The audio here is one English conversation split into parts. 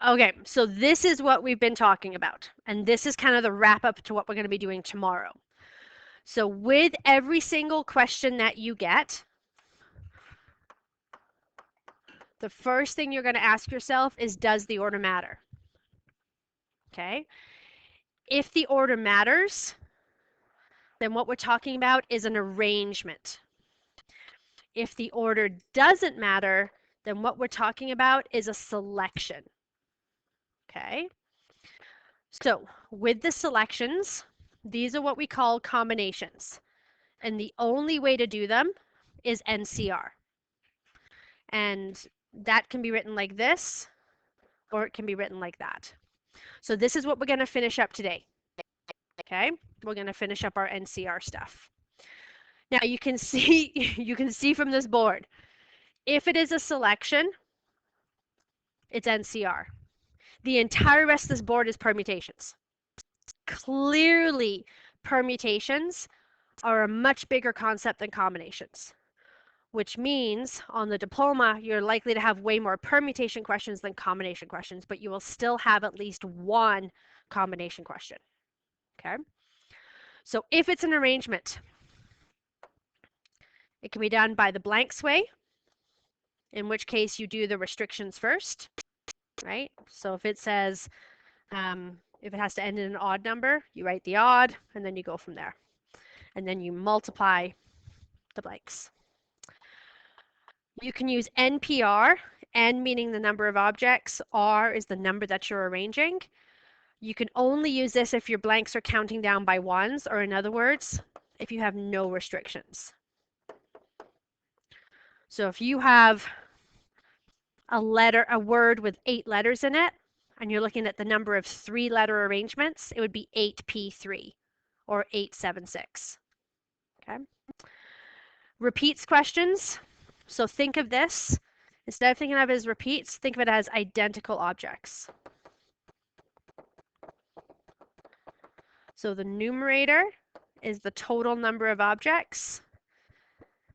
Okay, so this is what we've been talking about, and this is kind of the wrap up to what we're going to be doing tomorrow. So with every single question that you get, the first thing you're going to ask yourself is, does the order matter? Okay. If the order matters, then what we're talking about is an arrangement. If the order doesn't matter, then what we're talking about is a selection. Okay. So with the selections, these are what we call combinations. And the only way to do them is NCR. And that can be written like this, or it can be written like that. So this is what we're going to finish up today. Okay, we're going to finish up our NCR stuff. Now you can see from this board, if it is a selection, it's NCR. The entire rest of this board is permutations. Clearly, permutations are a much bigger concept than combinations, which means on the diploma, you're likely to have way more permutation questions than combination questions, but you will still have at least one combination question. Okay. So if it's an arrangement, it can be done by the blanks way, in which case you do the restrictions first, right? So if it says, if it has to end in an odd number, you write the odd, and then you go from there. And then you multiply the blanks. You can use NPR, N meaning the number of objects, R is the number that you're arranging. You can only use this if your blanks are counting down by ones, or in other words, if you have no restrictions. So if you have a word with 8 letters in it, and you're looking at the number of 3-letter arrangements, it would be 8P3 or 876. Okay. Repeats questions. So think of this, instead of thinking of it as repeats, think of it as identical objects. So the numerator is the total number of objects,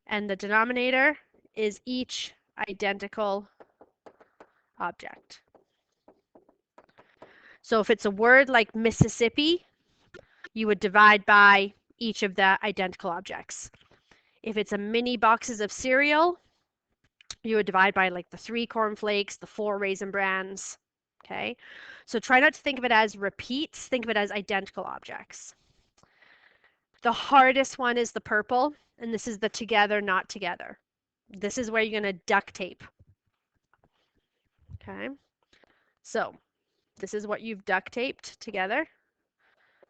and the denominator is each identical object. So if it's a word like Mississippi, you would divide by each of the identical objects. If it's a mini boxes of cereal, you would divide by like the 3 cornflakes, the 4 raisin brans. Okay, so try not to think of it as repeats, think of it as identical objects. The hardest one is the purple, and this is the together, not together. This is where you're going to duct tape. Okay, so this is what you've duct taped together.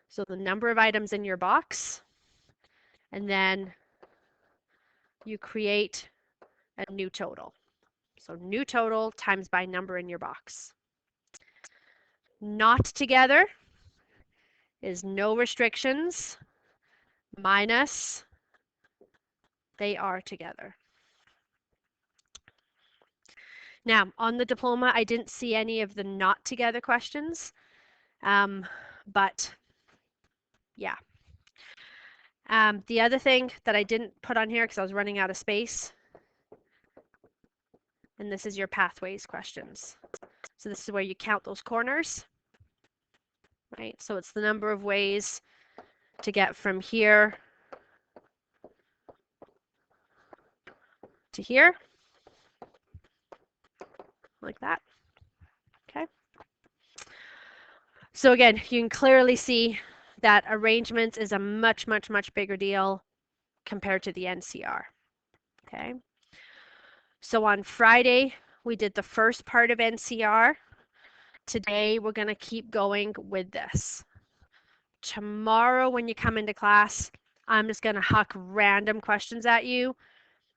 So the number of items in your box, and then you create a new total. So new total times by number in your box. Not together is no restrictions minus they are together. Now, on the diploma, I didn't see any of the not together questions, but yeah. The other thing that I didn't put on here because I was running out of space, and this is your pathways questions. So this is where you count those corners, right? So it's the number of ways to get from here to here, like that. Okay. So again, you can clearly see that arrangements is a much, much, much bigger deal compared to the NCR. Okay. So on Friday, we did the first part of NCR. Today, we're going to keep going with this. Tomorrow, when you come into class, I'm just going to huck random questions at you,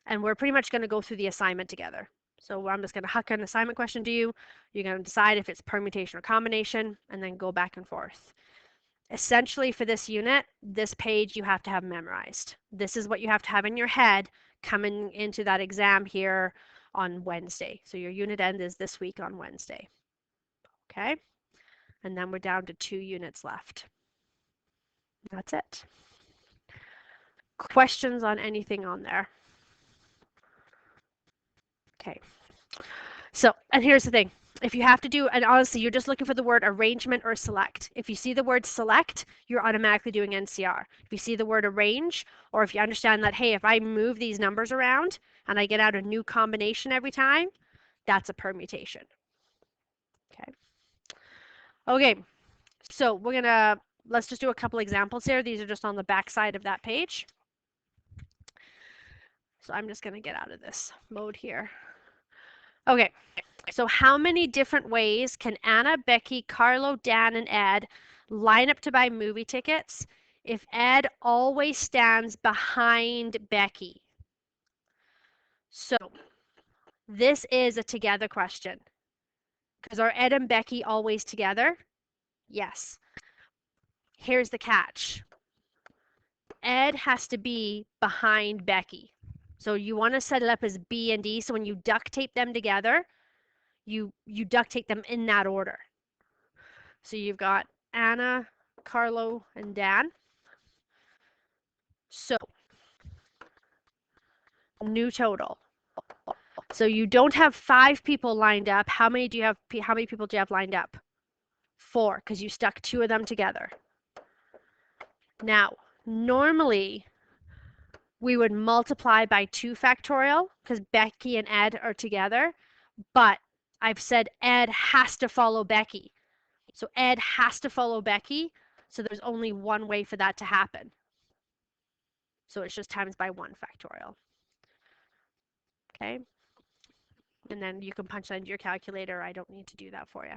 and we're pretty much going to go through the assignment together. So I'm just going to huck an assignment question to you. You're going to decide if it's permutation or combination, and then go back and forth. Essentially, for this unit, this page you have to have memorized. This is what you have to have in your head coming into that exam here on Wednesday. So your unit end is this week on Wednesday. Okay? And then we're down to 2 units left. That's it. Questions on anything on there? Okay. So, and here's the thing. If you have to do, and honestly, you're just looking for the word arrangement or select. If you see the word select, you're automatically doing NCR. If you see the word arrange, or if you understand that, hey, if I move these numbers around and I get out a new combination every time, that's a permutation. Okay. Okay, so let's just do a couple examples here. These are just on the back side of that page. So I'm just gonna get out of this mode here. Okay, so how many different ways can Anna, Becky, Carlo, Dan, and Ed line up to buy movie tickets if Ed always stands behind Becky? So this is a together question. Because are Ed and Becky always together? Yes. Here's the catch. Ed has to be behind Becky. So you want to set it up as B and D. So when you duct tape them together, you duct tape them in that order. So you've got Anna, Carlo, and Dan. So new total. So you don't have 5 people lined up. How many people do you have lined up? 4, because you stuck 2 of them together. Now, normally we would multiply by 2 factorial because Becky and Ed are together, but I've said Ed has to follow Becky. So Ed has to follow Becky, so there's only one way for that to happen. So it's just times by 1 factorial. Okay? And then you can punch that into your calculator. I don't need to do that for you.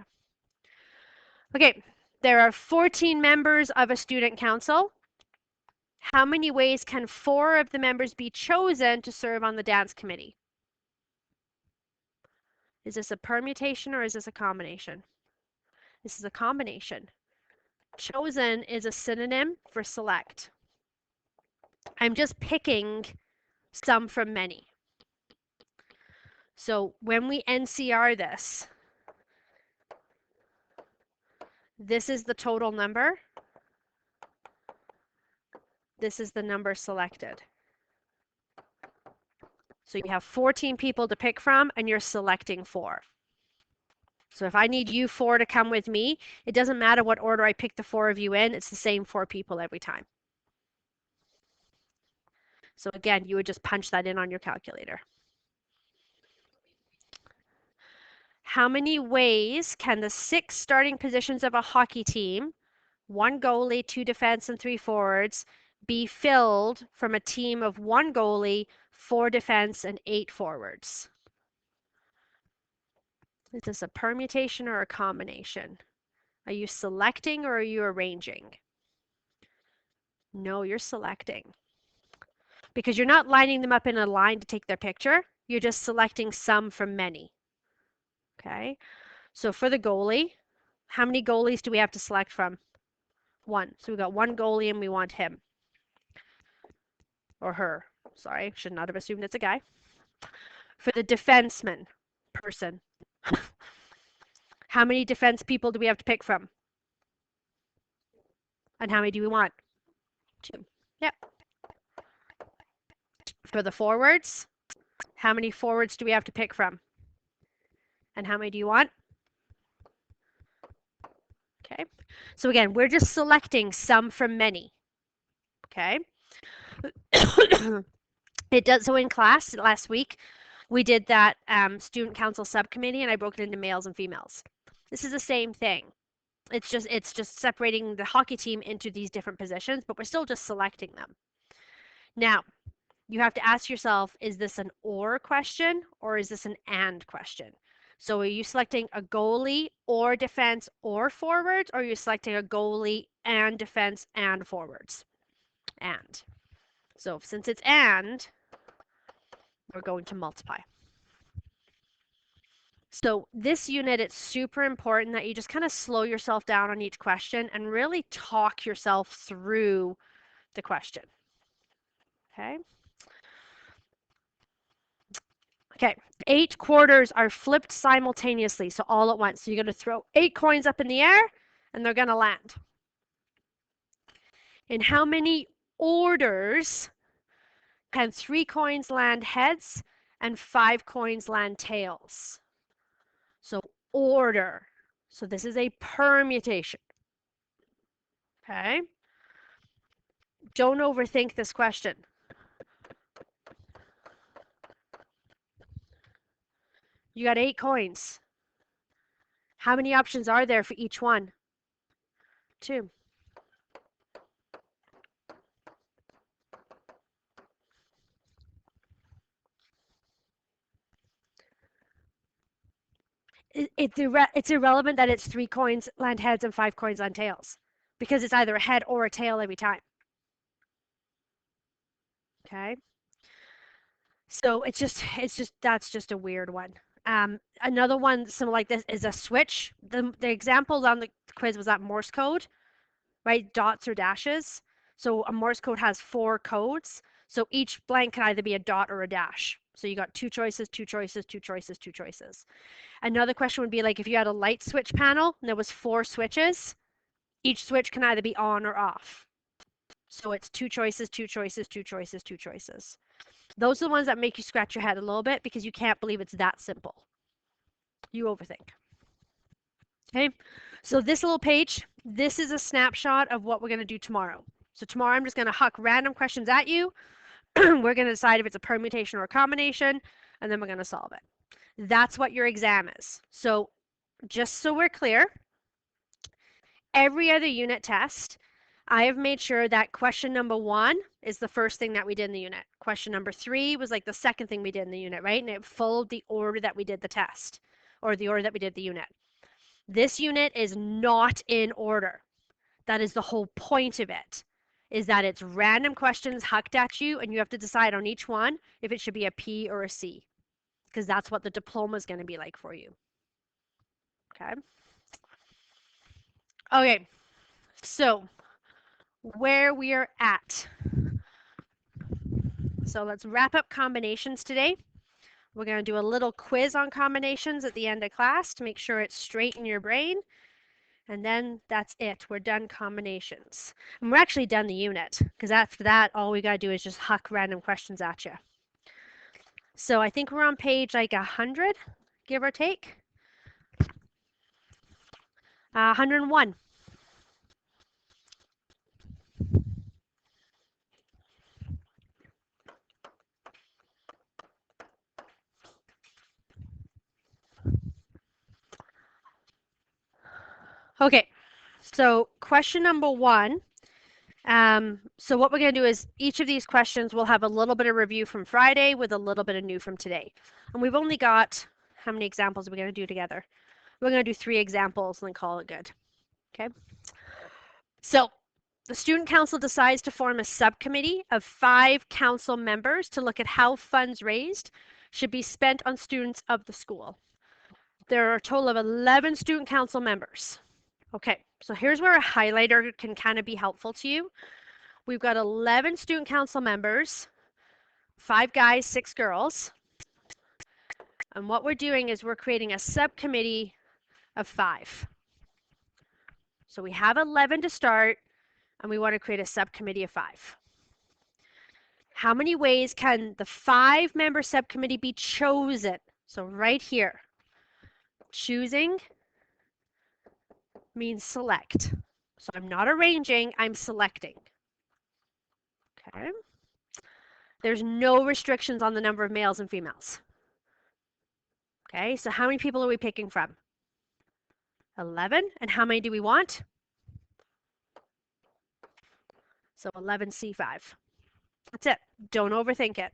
Okay, there are 14 members of a student council. How many ways can 4 of the members be chosen to serve on the dance committee? Is this a permutation or is this a combination? This is a combination. Chosen is a synonym for select. I'm just picking some from many. So when we NCR this is the total number. This is the number selected. So you have 14 people to pick from, and you're selecting 4. So if I need you 4 to come with me, it doesn't matter what order I pick the 4 of you in, it's the same 4 people every time. So again, you would just punch that in on your calculator. How many ways can the 6 starting positions of a hockey team, 1 goalie, 2 defense, and 3 forwards, be filled from a team of 1 goalie, 4 defense, and 8 forwards? Is this a permutation or a combination? Are you selecting or are you arranging? No, you're selecting. Because you're not lining them up in a line to take their picture. You're just selecting some from many. Okay, so for the goalie, how many goalies do we have to select from? 1. So we've got 1 goalie and we want him. Or her. Sorry, should not have assumed it's a guy. For the defenseman, person, how many defense people do we have to pick from? And how many do we want? 2. Yep. For the forwards, how many forwards do we have to pick from? And how many do you want? Okay. So again, we're just selecting some from many. Okay. It does so in class last week. We did that student council subcommittee, and I broke it into males and females. This is the same thing. It's just separating the hockey team into these different positions, but we're still just selecting them. Now, you have to ask yourself, is this an or question or is this an and question? So are you selecting a goalie or defense or forwards, or are you selecting a goalie and defense and forwards? And. So since it's and, we're going to multiply. So this unit, it's super important that you just kind of slow yourself down on each question and really talk yourself through the question. Okay. Okay, 8 quarters are flipped simultaneously, so all at once. So you're going to throw 8 coins up in the air, and they're going to land. In how many orders can 3 coins land heads and 5 coins land tails? So order. So this is a permutation. Okay? Don't overthink this question. You got 8 coins. How many options are there for each one? 2. It's irrelevant that it's 3 coins land heads and 5 coins land tails because it's either a head or a tail every time. Okay? So that's just a weird one. Another one similar like this is a switch. The example on the quiz was that Morse code, right? Dots or dashes. So a Morse code has 4 codes. So each blank can either be a dot or a dash. So you got 2 choices, 2 choices, 2 choices, 2 choices. Another question would be like if you had a light switch panel and there was 4 switches, each switch can either be on or off. So it's 2 choices, 2 choices, 2 choices, 2 choices. Those are the ones that make you scratch your head a little bit because you can't believe it's that simple. You overthink. Okay, so this little page, this is a snapshot of what we're going to do tomorrow. So tomorrow I'm just going to huck random questions at you. We're going to decide if it's a permutation or a combination, and then we're going to solve it. That's what your exam is. So just so we're clear, every other unit test, I have made sure that question number 1 is the first thing that we did in the unit. Question number 3 was like the second thing we did in the unit, right? And it followed the order that we did the test or the order that we did the unit. This unit is not in order. That is the whole point of it, is that it's random questions hucked at you and you have to decide on each one if it should be a P or a C, because that's what the diploma is going to be like for you. Okay. Okay, so where we are at. So let's wrap up combinations today. We're going to do a little quiz on combinations at the end of class to make sure it's straight in your brain. And then that's it. We're done combinations. And we're actually done the unit because after that, all we got to do is just huck random questions at you. So I think we're on page like 100, give or take. 101. Okay, so question number 1. So what we're going to do is each of these questions will have a little bit of review from Friday with a little bit of new from today. And we've only got, how many examples are we going to do together? We're going to do 3 examples and then call it good. Okay. So the student council decides to form a subcommittee of 5 council members to look at how funds raised should be spent on students of the school. There are a total of 11 student council members. Okay, so here's where a highlighter can kind of be helpful to you. We've got 11 student council members, 5 guys, 6 girls. And what we're doing is we're creating a subcommittee of 5. So we have 11 to start, and we want to create a subcommittee of 5. How many ways can the 5-member subcommittee be chosen? So right here, choosing means select. So I'm not arranging, I'm selecting. Okay. There's no restrictions on the number of males and females. Okay, so how many people are we picking from? 11. And how many do we want? So 11C5. That's it. Don't overthink it.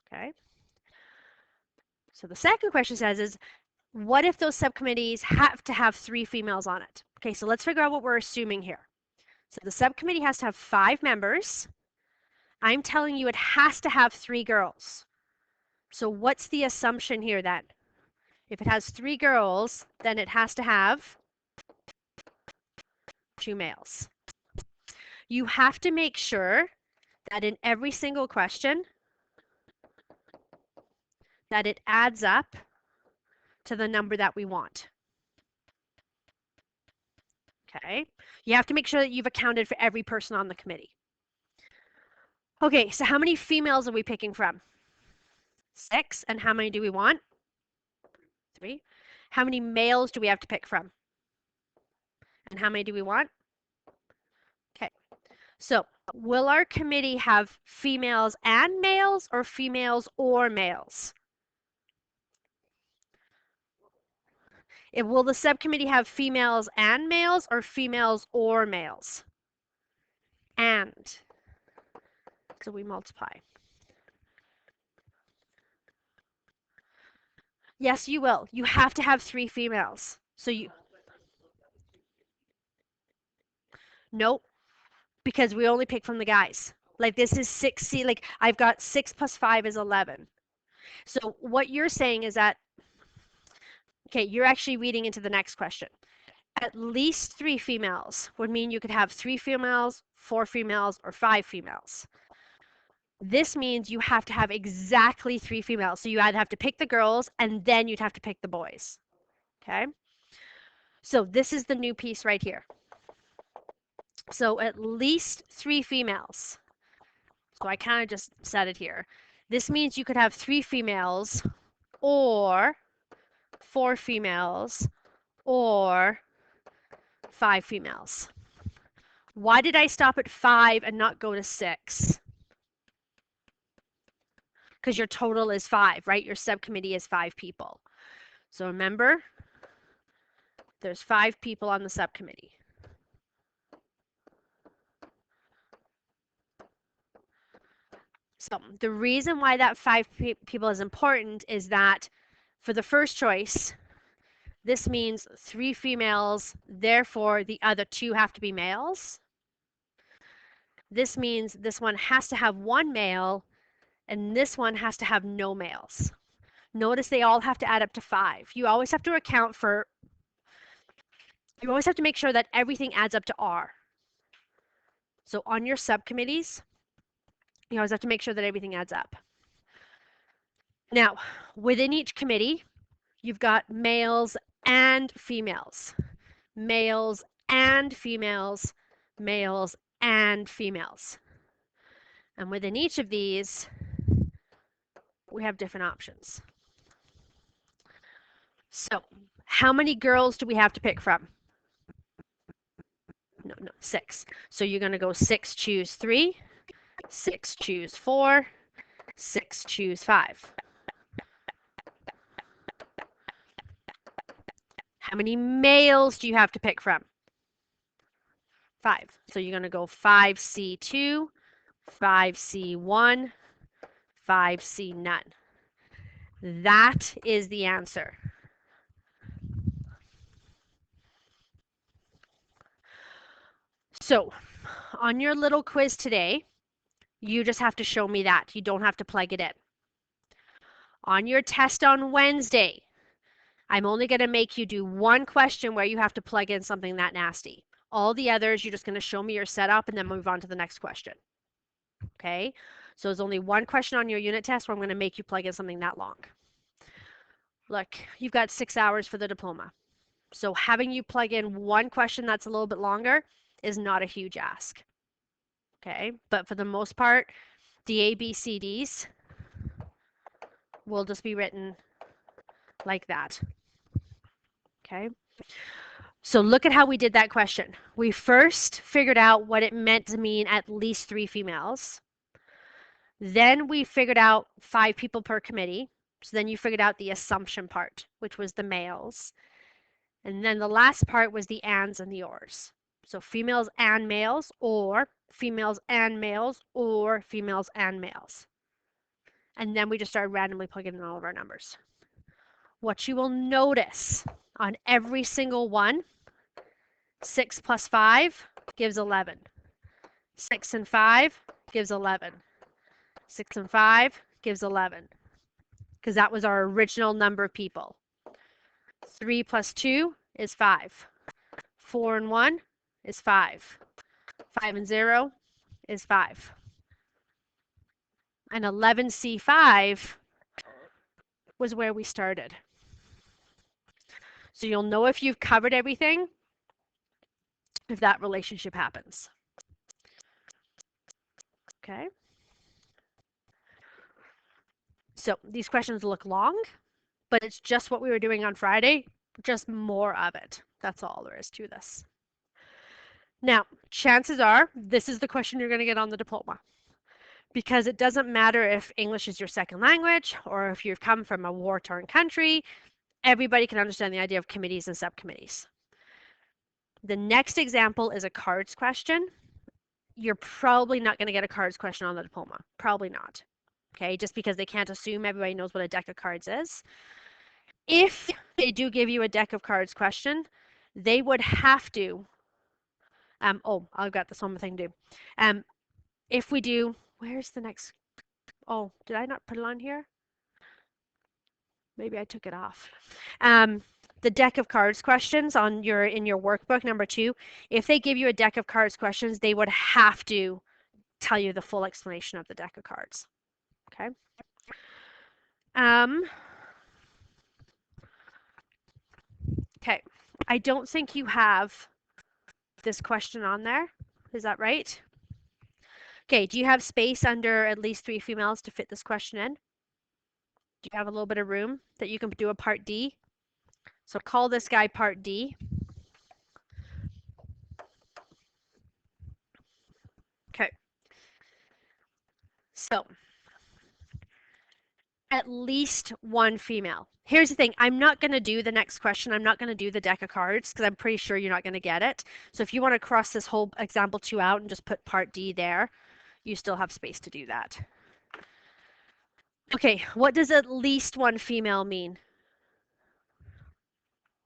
Okay. So the second question says is, what if those subcommittees have to have 3 females on it? Okay, so let's figure out what we're assuming here. So the subcommittee has to have 5 members. I'm telling you it has to have 3 girls. So what's the assumption here then? If it has 3 girls, then it has to have 2 males. You have to make sure that in every single question that it adds up to the number that we want. Okay, you have to make sure that you've accounted for every person on the committee. Okay, so how many females are we picking from? 6, and how many do we want? 3. How many males do we have to pick from? And how many do we want? Okay. So, will our committee have females and males or females or males? Will the subcommittee have females and males or females or males? And. So we multiply. Yes, you will. You have to have 3 females. So you. Nope, because we only pick from the guys. Like this is 6. See, like I've got 6 plus 5 is 11. So what you're saying is that, okay, you're actually reading into the next question. At least 3 females would mean you could have 3 females, 4 females, or 5 females. This means you have to have exactly 3 females. So you either have to pick the girls and then you'd have to pick the boys. Okay? So this is the new piece right here. So at least 3 females. So I kind of just said it here. This means you could have 3 females or 4 females or 5 females. Why did I stop at 5 and not go to 6? Because your total is 5, right? Your subcommittee is 5 people. So remember, there's 5 people on the subcommittee. So the reason why that 5 people is important is that for the first choice, this means 3 females, therefore the other 2 have to be males. This means this one has to have 1 male, and this one has to have no males. Notice they all have to add up to 5. You always have to account for, you always have to make sure that everything adds up to R. So on your subcommittees, you always have to make sure that everything adds up. Now, within each committee, you've got males and females, males and females, males and females. And within each of these, we have different options. So, how many girls do we have to pick from? No, 6. So you're going to go 6, choose 3, 6, choose 4, 6, choose 5. How many males do you have to pick from? 5. So you're going to go 5C2, 5C1, 5C none. That is the answer. So on your little quiz today, you just have to show me that. You don't have to plug it in. On your test on Wednesday, I'm only going to make you do 1 question where you have to plug in something that nasty. All the others, you're just going to show me your setup and then move on to the next question. Okay? So there's only 1 question on your unit test where I'm going to make you plug in something that long. Look, you've got 6 hours for the diploma. So having you plug in 1 question that's a little bit longer is not a huge ask. Okay? But for the most part, the ABCDs will just be written like that. Okay? So look at how we did that question. We first figured out what it meant to mean at least 3 females. Then we figured out 5 people per committee. So then you figured out the assumption part, which was the males. And then the last part was the ands and the ors. So females and males, or females and males, or females and males. And then we just started randomly plugging in all of our numbers. What you will notice on every single one, 6 plus 5 gives 11. 6 and 5 gives 11. 6 and 5 gives 11. Because that was our original number of people. 3 plus 2 is 5. 4 and 1 is 5. 5 and 0 is 5. And 11C5 was where we started. So you'll know if you've covered everything if that relationship happens. Okay? So these questions look long. but it's just what we were doing on Friday, just more of it. That's all there is to this. Now, chances are this is the question you're going to get on the diploma, because it doesn't matter if English is your second language or if you've come from a war-torn country, everybody can understand the idea of committees and subcommittees. The next example is a cards question. You're probably not going to get a cards question on the diploma. Probably not. Okay, just because they can't assume everybody knows what a deck of cards is. If they do give you a deck of cards question, they would have to, oh, I've got this one more thing to do. If we do, where's the next, oh, did I not put it on here? Maybe I took it off. The deck of cards questions in your workbook number 2, if they give you a deck of cards questions, they would have to tell you the full explanation of the deck of cards. Okay. Okay. I don't think you have this question on there. Is that right? Okay. Do you have space under at least 3 females to fit this question in? Do you have a little bit of room that you can do a part D? So call this guy part D. Okay. So at least 1 female. Here's the thing. I'm not going to do the next question. I'm not going to do the deck of cards because I'm pretty sure you're not going to get it. So if you want to cross this whole example 2 out and just put part D there, you still have space to do that. Okay, what does at least 1 female mean?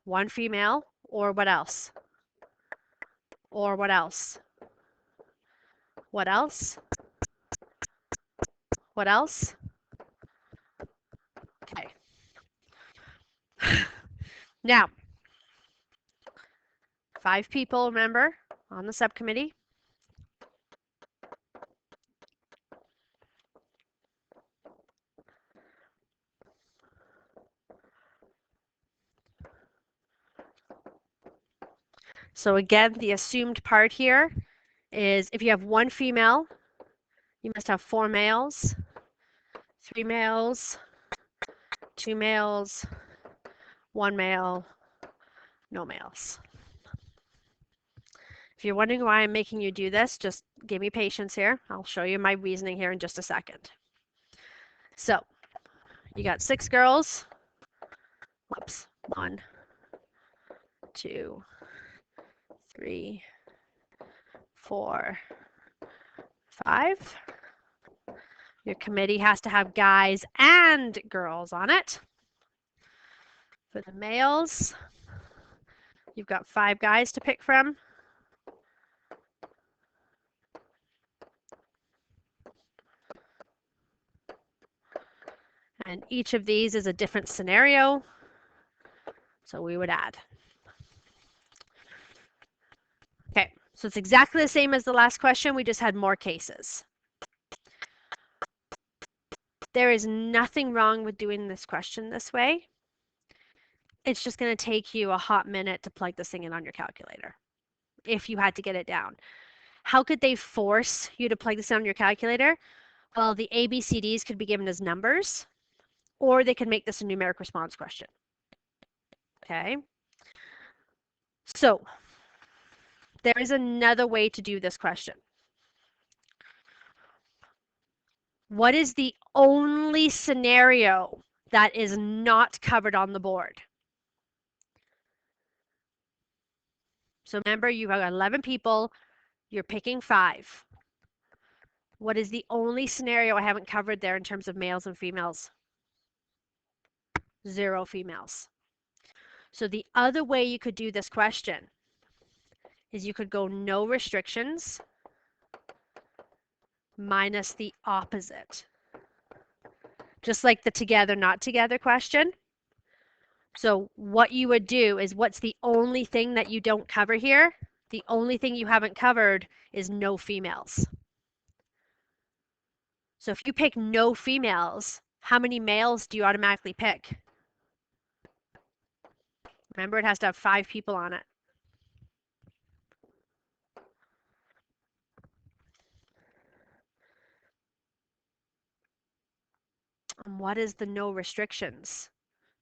1 female, or what else? Or what else? What else? What else? Okay. Now, 5 people, remember, on the subcommittee. So again, the assumed part here is if you have 1 female, you must have 4 males, 3 males, 2 males, 1 male, no males. If you're wondering why I'm making you do this, just give me patience here. I'll show you my reasoning here in just a second. So you got 6 girls. Whoops. 1, 2, 3, 4, 5. Your committee has to have guys and girls on it. For the males, you've got 5 guys to pick from. And each of these is a different scenario. So we would add. Okay, so it's exactly the same as the last question. We just had more cases. There is nothing wrong with doing this question this way. It's just going to take you a hot minute to plug this thing in on your calculator if you had to get it down. How could they force you to plug this in on your calculator? Well, the ABCDs could be given as numbers, or they could make this a numeric response question. Okay. So there is another way to do this question. What is the only scenario that is not covered on the board? So remember, you have 11 people, you're picking 5. What is the only scenario I haven't covered there in terms of males and females? 0 females. So the other way you could do this question is you could go no restrictions minus the opposite. Just like the together, not together question. So what you would do is, what's the only thing that you don't cover here? The only thing you haven't covered is no females. So if you pick no females, how many males do you automatically pick? Remember, it has to have 5 people on it. And what is the no restrictions?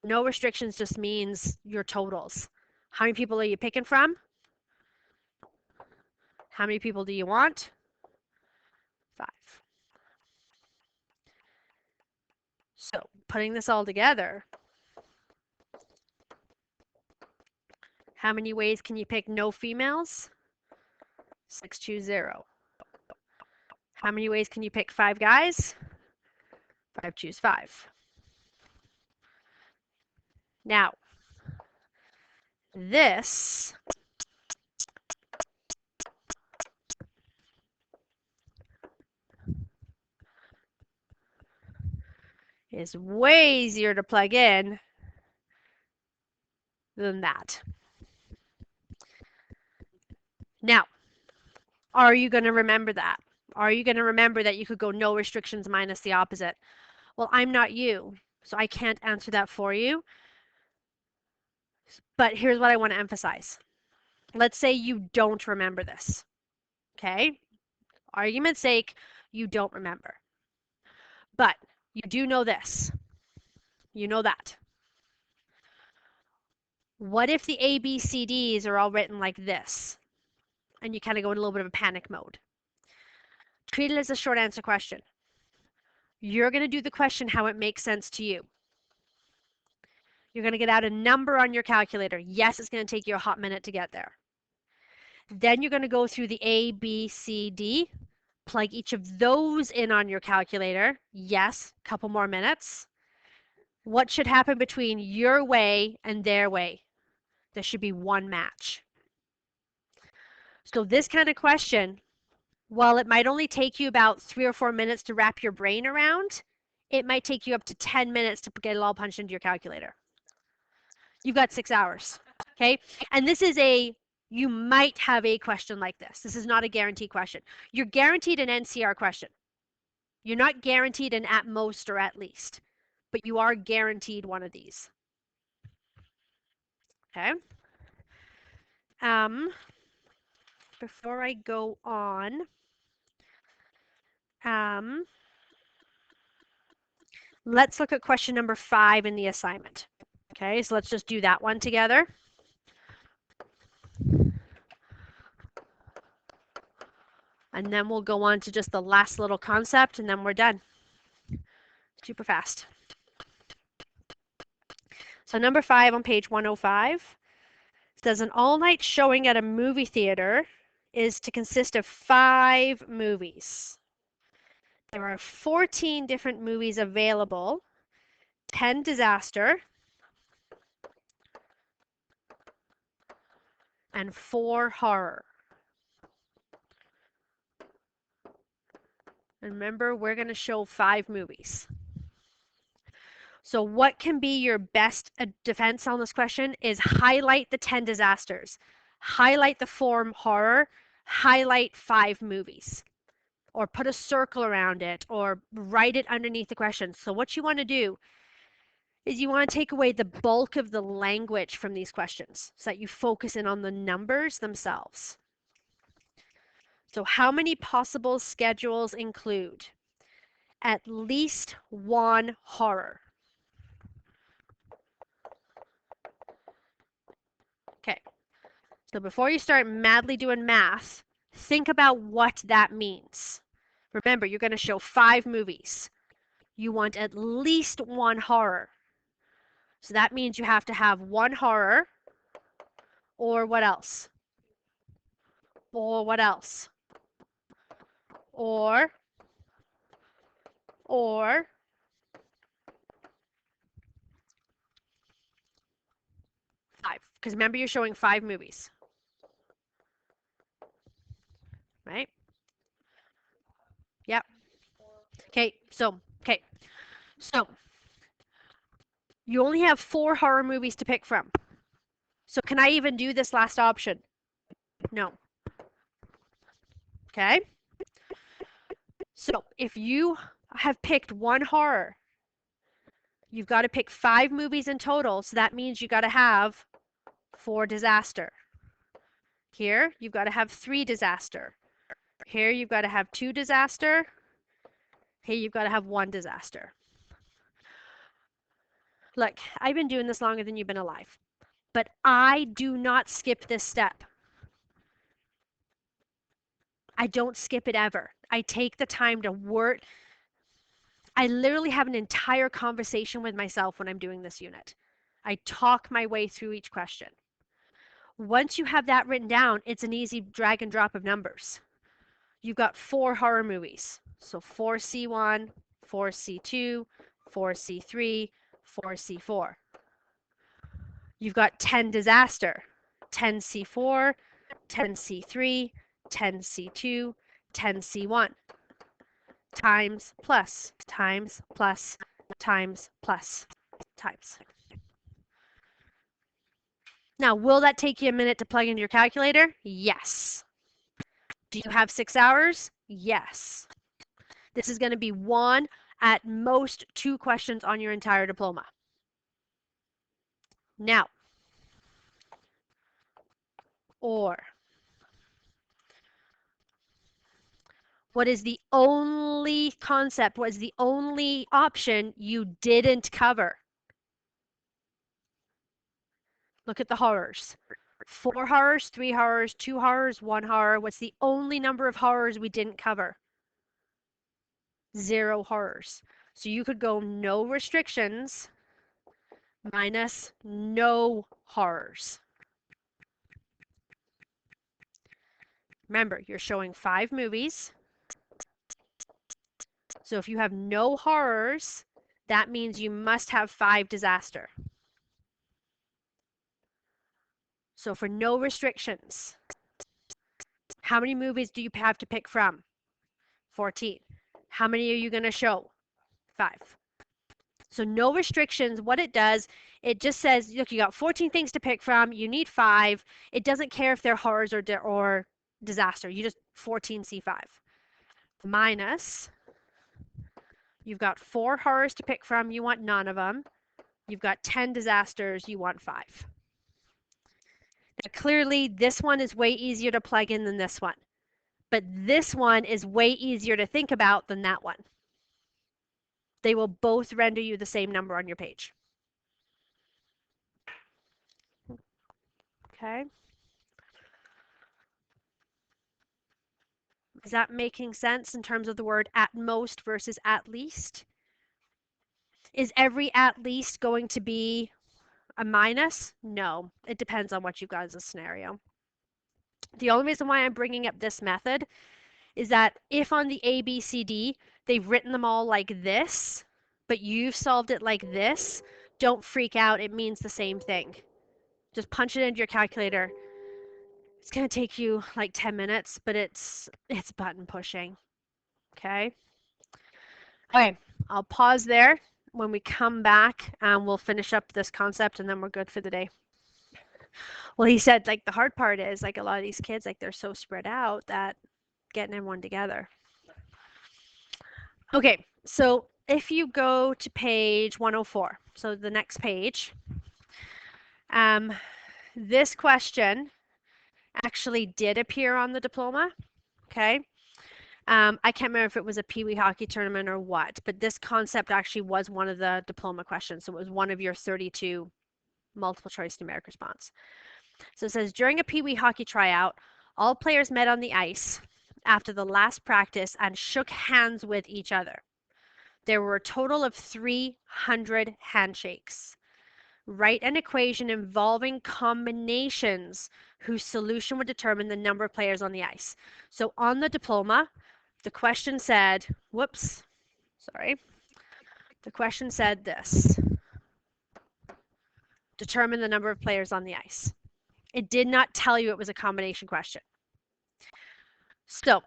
No restrictions just means your totals. How many people are you picking from? How many people do you want? 5. So putting this all together, how many ways can you pick no females? 6 choose 0. How many ways can you pick 5 guys? 5 choose 5. Now, this is way easier to plug in than that. Now, are you going to remember that? Are you going to remember that you could go no restrictions minus the opposite? Well, I'm not you, so I can't answer that for you. But here's what I want to emphasize. Let's say you don't remember this, okay? Argument's sake, you don't remember. But you do know this. You know that. What if the ABCDs are all written like this? And you kind of go in a little bit of a panic mode. Treat it as a short answer question. You're going to do the question how it makes sense to you. You're going to get out a number on your calculator. Yes, it's going to take you a hot minute to get there. Then you're going to go through the A, B, C, D, plug each of those in on your calculator. Yes, a couple more minutes. What should happen between your way and their way? There should be one match. So this kind of question, while it might only take you about 3 or 4 minutes to wrap your brain around, it might take you up to 10 minutes to get it all punched into your calculator. You've got 6 hours, okay? And this is you might have a question like this. This is not a guaranteed question. You're guaranteed an NCR question. You're not guaranteed an at most or at least, but you are guaranteed one of these. Okay? Before I go on, let's look at question number 5 in the assignment. Okay, so let's just do that one together. And then we'll go on to just the last little concept, and then we're done. Super fast. So number 5 on page 105 says an all-night showing at a movie theater is to consist of 5 movies. There are 14 different movies available, 10 disaster, and 4 horror. And remember, we're going to show 5 movies. So what can be your best defense on this question is highlight the 10 disasters, highlight the 4 horror, highlight 5 movies, or put a circle around it, or write it underneath the question. So what you want to do is you want to take away the bulk of the language from these questions so that you focus in on the numbers themselves. So how many possible schedules include? At least 1 horror. Okay, so before you start madly doing math, think about what that means. Remember, you're going to show 5 movies. You want at least 1 horror. So that means you have to have 1 horror, or what else? Or what else? Or 5. Because remember, you're showing 5 movies. Right? Yep. Okay, so you only have 4 horror movies to pick from. So can I even do this last option? No. Okay? So if you have picked 1 horror, you've got to pick 5 movies in total. So that means you got to have 4 disaster. Here, you've got to have 3 disaster. Here, you've got to have 2 disaster. Here, you've got to have 1 disaster. Look, I've been doing this longer than you've been alive, but I do not skip this step. I don't skip it ever. I take the time to work. I literally have an entire conversation with myself when I'm doing this unit. I talk my way through each question. Once you have that written down, it's an easy drag and drop of numbers. You've got 4 horror movies. So 4C1, 4C2, 4C3, 4C4. You've got 10 disaster, 10C4, 10C3, 10C2, 10C1. Times plus, times plus, times plus, times. Now, will that take you a minute to plug into your calculator? Yes. Do you have 6 hours? Yes. This is going to be 1, at most 2 questions on your entire diploma. Now, or. What is the only concept, what is the only option you didn't cover? Look at the horrors. 4 horrors, 3 horrors, 2 horrors, 1 horror. What's the only number of horrors we didn't cover? 0 horrors. So you could go no restrictions minus no horrors. Remember, you're showing 5 movies. So if you have no horrors, that means you must have 5 disaster. So for no restrictions, how many movies do you have to pick from? 14. How many are you going to show? 5. So no restrictions, what it does, it just says, look, you got 14 things to pick from, you need 5. It doesn't care if they're horrors or disaster. You just 14C5. Minus, you've got 4 horrors to pick from, you want none of them. You've got 10 disasters, you want 5. Now clearly, this one is way easier to plug in than this one. But this one is way easier to think about than that one. They will both render you the same number on your page. Okay. Is that making sense in terms of the word at most versus at least? Is every at least going to be a minus? No, it depends on what you've got as a scenario. The only reason why I'm bringing up this method is that if on the A, B, C, D, they've written them all like this, but you've solved it like this, don't freak out. It means the same thing. Just punch it into your calculator. It's going to take you like 10 minutes, but it's button pushing. Okay. Okay, I'll pause there. When we come back, we'll finish up this concept and then we're good for the day. Well, he said like the hard part is like a lot of these kids, like they're so spread out that getting everyone together. Okay, so if you go to page 104, so the next page, this question actually did appear on the diploma. Okay. I can't remember if it was a Pee Wee hockey tournament or what, but this concept actually was one of the diploma questions. So it was one of your 32 multiple choice numeric response. So it says, during a Pee Wee hockey tryout, all players met on the ice after the last practice and shook hands with each other. There were a total of 300 handshakes. Write an equation involving combinations whose solution would determine the number of players on the ice. So on the diploma, the question said, whoops, sorry. The question said this. Determine the number of players on the ice. It did not tell you it was a combination question. So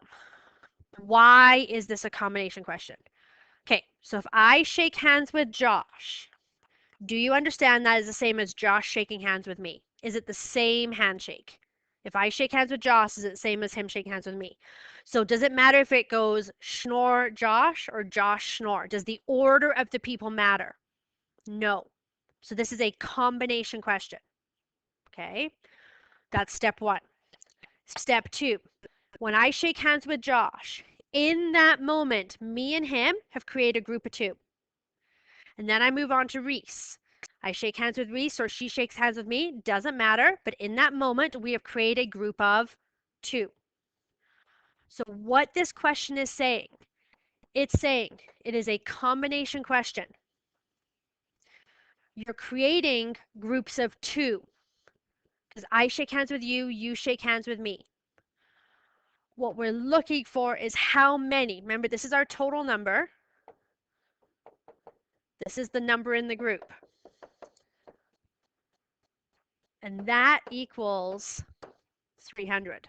why is this a combination question? Okay, so if I shake hands with Josh, do you understand that is the same as Josh shaking hands with me? Is it the same handshake? If I shake hands with Josh, is it the same as him shaking hands with me? So does it matter if it goes Schnorr Josh or Josh Schnorr? Does the order of the people matter? No. So this is a combination question. Okay, that's step 1. Step 2, when I shake hands with Josh, in that moment, me and him have created a group of 2. And then I move on to Reese. I shake hands with Reese or she shakes hands with me, doesn't matter. But in that moment, we have created a group of 2. So what this question is saying, it's saying it is a combination question. You're creating groups of 2 because I shake hands with you, you shake hands with me. What we're looking for is how many. Remember, this is our total number. This is the number in the group. And that equals 300.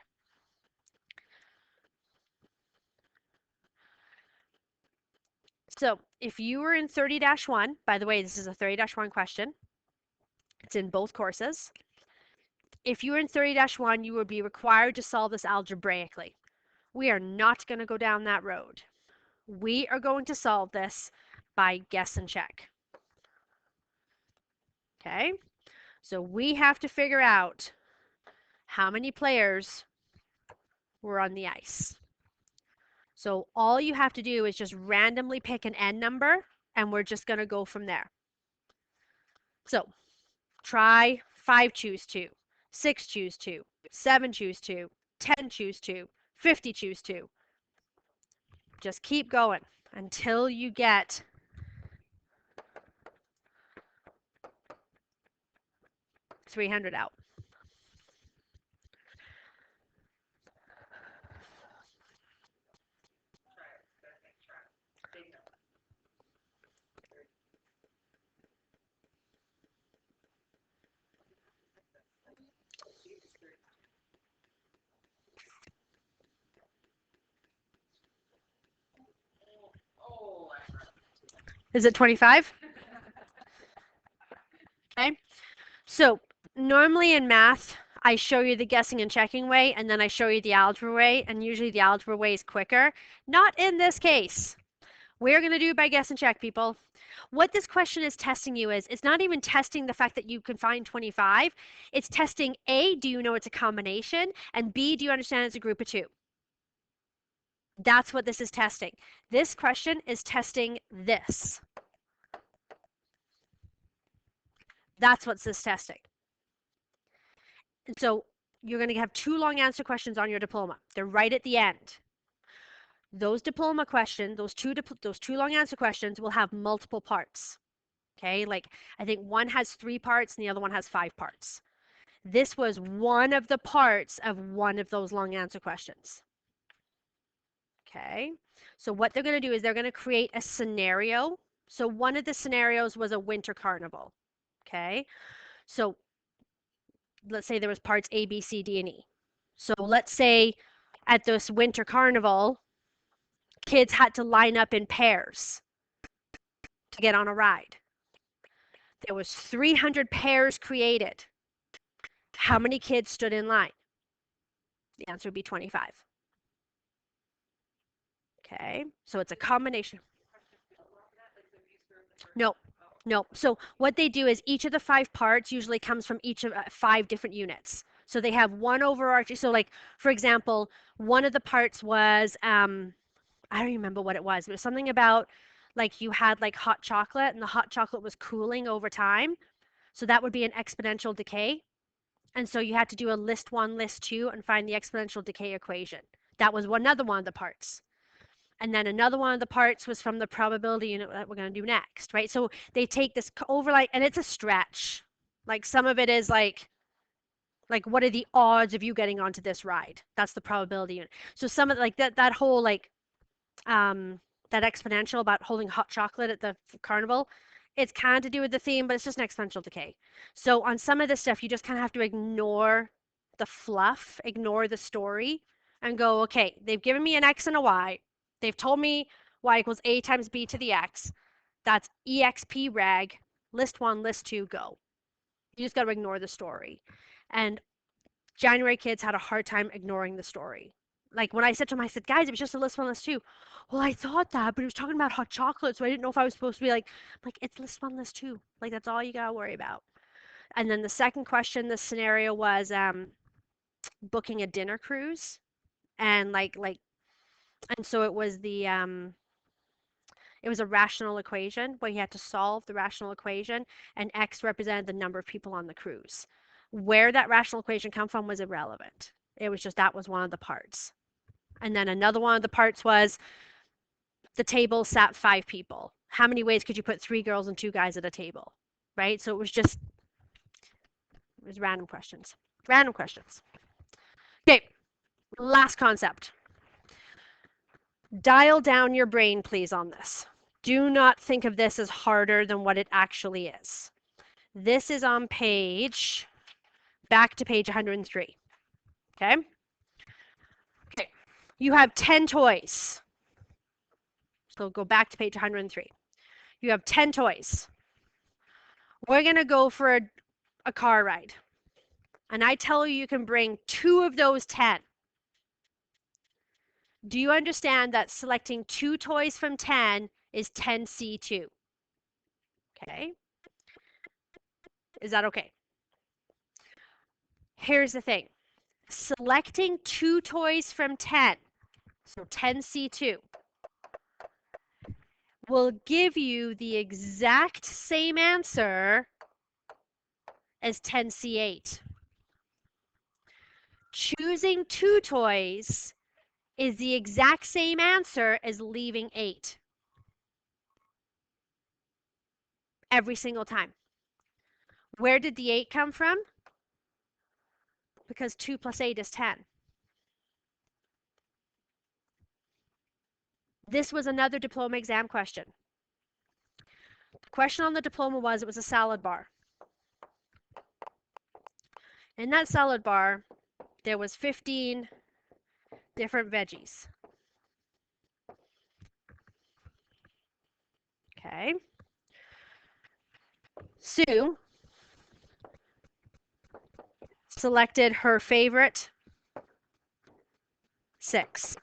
So if you were in 30-1, by the way, this is a 30-1 question. It's in both courses. If you were in 30-1, you would be required to solve this algebraically. We are not going to go down that road. We are going to solve this by guess and check. Okay? So we have to figure out how many players were on the ice. So all you have to do is just randomly pick an n number, and we're just going to go from there. So try 5 choose 2, 6 choose 2, 7 choose 2, 10 choose 2, 50 choose 2. Just keep going until you get 300 out. Is it 25? Okay. So normally in math, I show you the guessing and checking way, and then I show you the algebra way, and usually the algebra way is quicker. Not in this case. We're going to do by guess and check, people. What this question is testing you is, it's not even testing the fact that you can find 25. It's testing A, do you know it's a combination? And B, do you understand it's a group of 2? That's what this is testing. This question is testing this. That's what this is testing. And so you're going to have 2 long answer questions on your diploma. They're right at the end. Those diploma questions, those two long answer questions will have multiple parts. Okay, like I think one has 3 parts and the other one has 5 parts. This was one of the parts of one of those long answer questions. Okay, so what they're going to do is they're going to create a scenario. So one of the scenarios was a winter carnival. Okay, so let's say there was parts A, B, C, D, and E. So let's say at this winter carnival, kids had to line up in pairs to get on a ride. There was 300 pairs created. How many kids stood in line? The answer would be 25. Okay, so it's a combination. No, no. So what they do is each of the 5 parts usually comes from each of 5 different units. So they have one overarching. So like, for example, one of the parts was, I don't remember what it was. It was something about like you had like hot chocolate and the hot chocolate was cooling over time. So that would be an exponential decay. And so you had to do a list 1, list 2, and find the exponential decay equation. That was another one of the parts. And then another one of the parts was from the probability unit that we're going to do next, right? So they take this overlay, and it's a stretch. Like some of it is like what are the odds of you getting onto this ride? That's the probability unit. So some of like that whole like that exponential about holding hot chocolate at the carnival, it's kind of to do with the theme, but it's just an exponential decay. So on some of this stuff, you just kind of have to ignore the fluff, ignore the story, and go, okay, they've given me an x and a y. They've told me y equals a times b to the x. That's exp reg, list 1, list 2, go. You just got to ignore the story. And January kids had a hard time ignoring the story. Like when I said to them, I said, guys, it was just a list 1, list 2. Well, I thought that, but it was talking about hot chocolate, so I didn't know if I was supposed to be like it's list 1, list 2. Like that's all you gotta worry about. And then the second question, the scenario was booking a dinner cruise, and and so it was It was a rational equation where you had to solve the rational equation, and X represented the number of people on the cruise. Where that rational equation come from was irrelevant. It was just that was one of the parts. And then another one of the parts was the table sat 5 people. How many ways could you put 3 girls and 2 guys at a table? Right? So it was random questions. Random questions. Okay, last concept. Dial down your brain, please, on this. Do not think of this as harder than what it actually is. This is on back to page 103. Okay? Okay. You have 10 toys. So go back to page 103. You have 10 toys. We're going to go for a car ride. And I tell you can bring 2 of those 10. Do you understand that selecting 2 toys from 10 is 10C2? Okay? Is that okay? Here's the thing. Selecting 2 toys from 10, so 10C2, will give you the exact same answer as 10C8. Choosing 2 toys is the exact same answer as leaving 8. Every single time. Where did the 8 come from? Because 2 plus 8 is 10. This was another diploma exam question. The question on the diploma was, it was a salad bar. In that salad bar, there was 15 different veggies. Okay. Sue selected her favorite 6.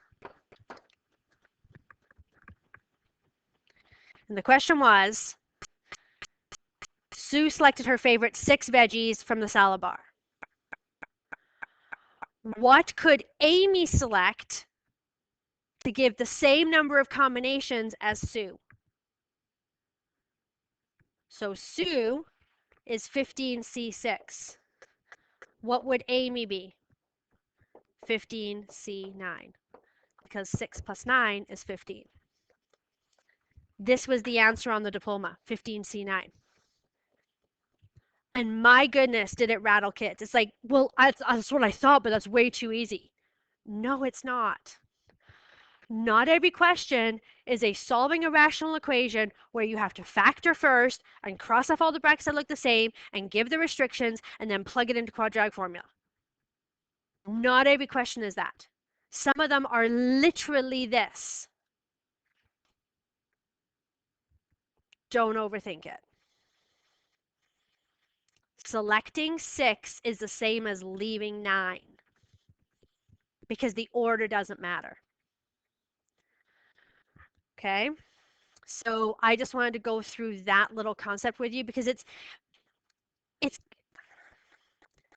And the question was, Sue selected her favorite 6 veggies from the salad bar. What could Amy select to give the same number of combinations as Sue? So Sue is 15C6. What would Amy be? 15C9. Because 6 plus 9 is 15. This was the answer on the diploma, 15C9. And my goodness, did it rattle kids. It's like, well, that's what I thought, but that's way too easy. No, it's not. Not every question is a solving a rational equation where you have to factor first and cross off all the brackets that look the same and give the restrictions and then plug it into quadratic formula. Not every question is that. Some of them are literally this. Don't overthink it. Selecting 6 is the same as leaving 9 because the order doesn't matter. Okay? So I just wanted to go through that little concept with you because it's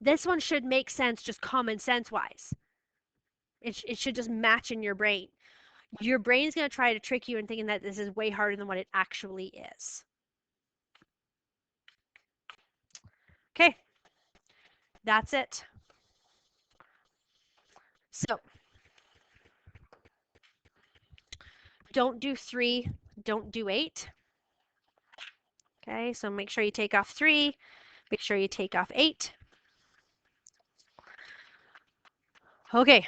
this one should make sense just common sense wise. It should just match in your brain. Your brain's going to try to trick you in thinking that this is way harder than what it actually is. Okay, that's it. So don't do 3, don't do 8. Okay, so make sure you take off 3, make sure you take off 8. Okay,